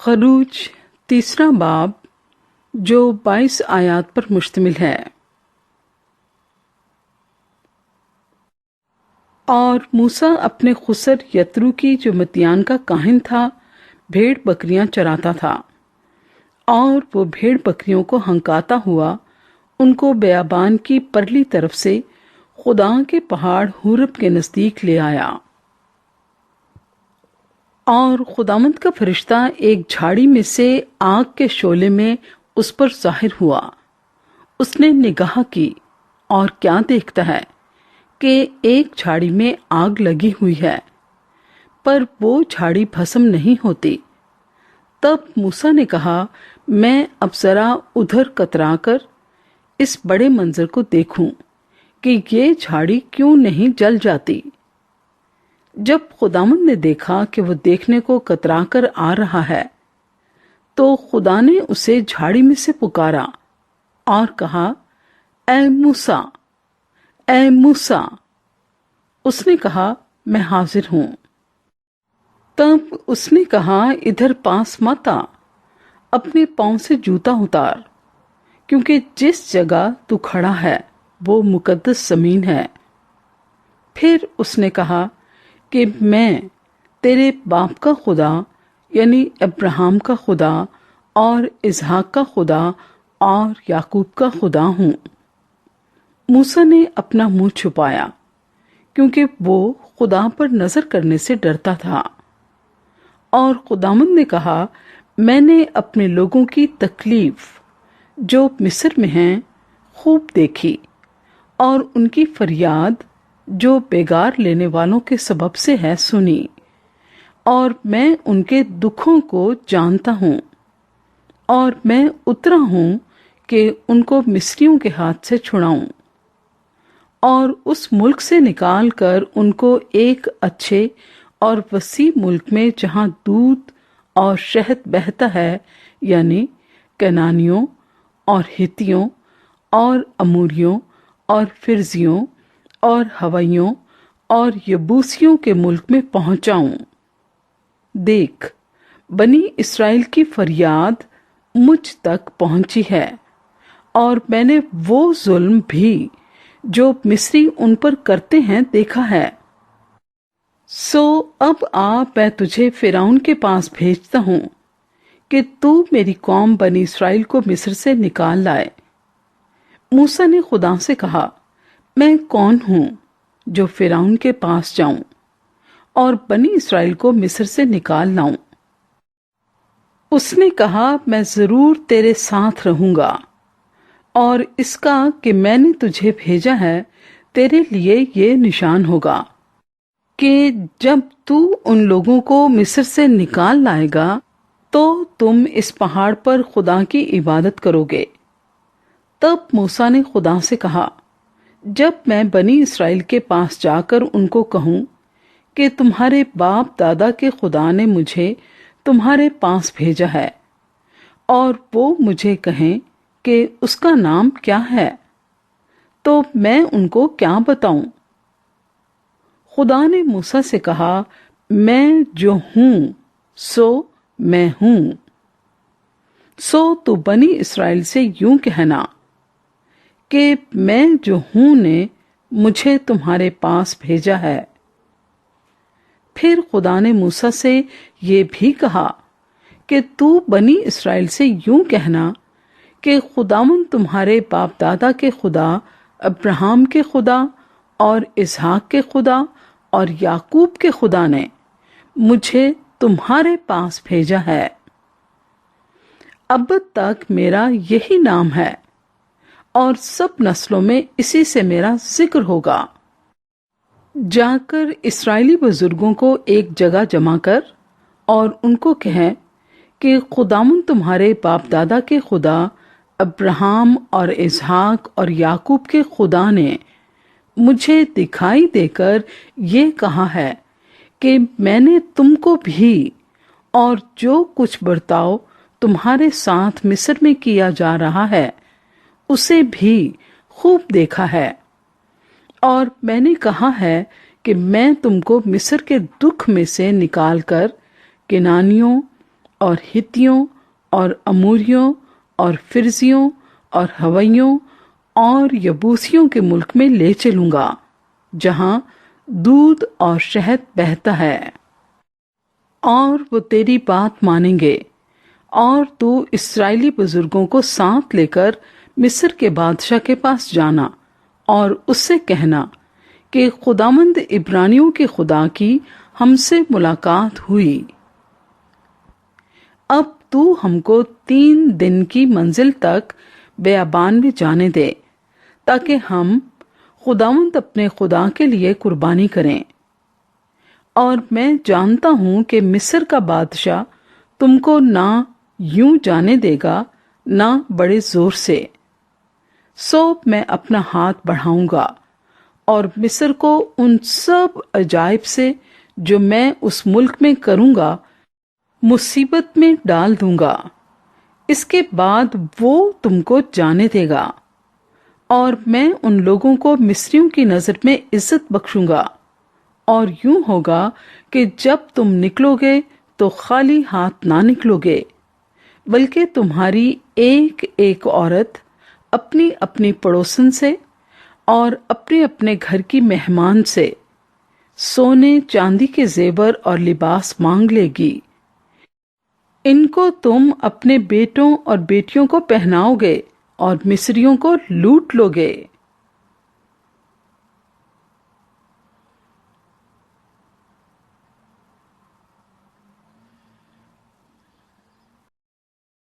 खरूज तीसरा बाब जो 22 आयात पर मुश्तमिल है। और मूसा अपने खुसर यत्रू की जो मतियान का काहिन था भेड़ बकरियां चराता था, और वो भेड़ बकरियों को हंकाता हुआ उनको बेयाबान की परली तरफ से खुदा के पहाड़ हुरब के नजदीक ले आया। और खुदामंद का फरिश्ता एक झाड़ी में से आग के शोले में उस पर जाहिर हुआ। उसने निगाह की और क्या देखता है कि एक झाड़ी में आग लगी हुई है, पर वो झाड़ी भस्म नहीं होती। तब मूसा ने कहा, मैं अब जरा उधर कतराकर इस बड़े मंजर को देखूं कि ये झाड़ी क्यों नहीं जल जाती। जब खुदामंद ने देखा कि वो देखने को कतरा कर आ रहा है, तो खुदा ने उसे झाड़ी में से पुकारा और कहा, ऐ मूसा, ऐ मूसा। उसने कहा, मैं हाजिर हूं। तब उसने कहा, इधर पास मत आ, अपने पांव से जूता उतार, क्योंकि जिस जगह तू खड़ा है वो मुकद्दस जमीन है। फिर उसने कहा कि मैं तेरे बाप का खुदा यानी अब्राहम का खुदा और इसहाक का खुदा और याकूब का खुदा हूं। मूसा ने अपना मुंह छुपाया, क्योंकि वो खुदा पर नजर करने से डरता था। और खुदामंद ने कहा, मैंने अपने लोगों की तकलीफ जो मिस्र में हैं खूब देखी, और उनकी फरियाद जो बेगार लेने वालों के सबब से है सुनी, और मैं उनके दुखों को जानता हूं। और मैं उतरा हूं कि उनको मिस्रियों के हाथ से छुड़ाऊं और उस मुल्क से निकाल कर उनको एक अच्छे और वसी मुल्क में जहां दूध और शहद बहता है, यानी कनानियों और हितियों और अमूरियों और फिरजियों और हवाइयों और यबूसियों के मुल्क में पहुंचाऊं। देख, बनी इस्राएल की फरियाद मुझ तक पहुंची है, और मैंने वो जुल्म भी जो मिस्री उन पर करते हैं देखा है। सो अब आ, मैं तुझे फिरौन के पास भेजता हूं कि तू मेरी कौम बनी इस्राएल को मिस्र से निकाल लाए। मूसा ने खुदा से कहा, मैं कौन हूं जो फिरौन के पास जाऊं और बनी इस्राएल को मिस्र से निकाल लाऊं। उसने कहा, मैं जरूर तेरे साथ रहूंगा, और इसका कि मैंने तुझे भेजा है तेरे लिए ये निशान होगा कि जब तू उन लोगों को मिस्र से निकाल लाएगा तो तुम इस पहाड़ पर खुदा की इबादत करोगे। तब मूसा ने खुदा से कहा, जब मैं बनी इस्राएल के पास जाकर उनको कहूं कि तुम्हारे बाप दादा के खुदा ने मुझे तुम्हारे पास भेजा है, और वो मुझे कहें कि उसका नाम क्या है, तो मैं उनको क्या बताऊं? खुदा ने मूसा से कहा, मैं जो हूं सो मैं हूं। सो तू बनी इस्राएल से यूं कहना कि मैं जो हूं ने मुझे तुम्हारे पास भेजा है। फिर खुदा ने मूसा से ये भी कहा कि तू बनी इस्राएल से यूं कहना कि खुदावंद तुम्हारे बाप दादा के खुदा, अब्राहम के खुदा और इसहाक के खुदा और याकूब के खुदा ने मुझे तुम्हारे पास भेजा है। अब तक मेरा यही नाम है, और सब नस्लों में इसी से मेरा जिक्र होगा। जाकर इस्राएली बुजुर्गों को एक जगह जमा कर और उनको कहें कि खुदावंद तुम्हारे बाप दादा के खुदा, अब्राहम और इसहाक और याकूब के खुदा ने मुझे दिखाई देकर ये कहा है कि मैंने तुमको भी और जो कुछ बर्ताव तुम्हारे साथ मिस्र में किया जा रहा है उसे भी खूब देखा है, और मैंने कहा है कि मैं तुमको मिस्र के दुख में से निकालकर किनानियों اور ہتیوں اور اموریوں اور فرزیوں اور ہویوں اور یبوسیوں کے ملک میں لے چلوں گا، جہاں دودھ اور شہد بہتا ہے، اور وہ تیری بات مانیں گے۔ اور تو اسرائیلی بزرگوں کو ساتھ لے کر مصر کے بادشاہ کے پاس جانا اور اس سے کہنا کہ خداوند عبرانیوں کے خدا کی ہم سے ملاقات ہوئی۔ اب تو ہم کو 3 دن کی منزل تک بیابان میں جانے دے، تاکہ ہم خداوند اپنے خدا کے لیے قربانی کریں۔ اور میں جانتا ہوں کہ مصر کا بادشاہ تم کو نہ یوں جانے دے گا، نہ بڑے زور سے۔ سو میں اپنا ہاتھ بڑھاؤں گا اور مصر کو ان سب عجائب سے جو میں اس ملک میں کروں گا مصیبت میں ڈال دوں گا۔ اس کے بعد وہ تم کو جانے دے گا، اور میں ان لوگوں کو مصریوں کی نظر میں عزت بخشوں گا۔ اور یوں ہوگا کہ جب تم نکلو گے تو خالی ہاتھ نہ نکلو گے، بلکہ تمہاری ایک ایک عورت اپنی اپنی پڑوسن سے اور اپنے اپنے گھر کی مہمان سے سونے چاندی کے زیور اور لباس مانگ لے گی۔ ان کو تم اپنے بیٹوں اور بیٹیوں کو پہناؤ گے اور مصریوں کو لوٹ لو گے۔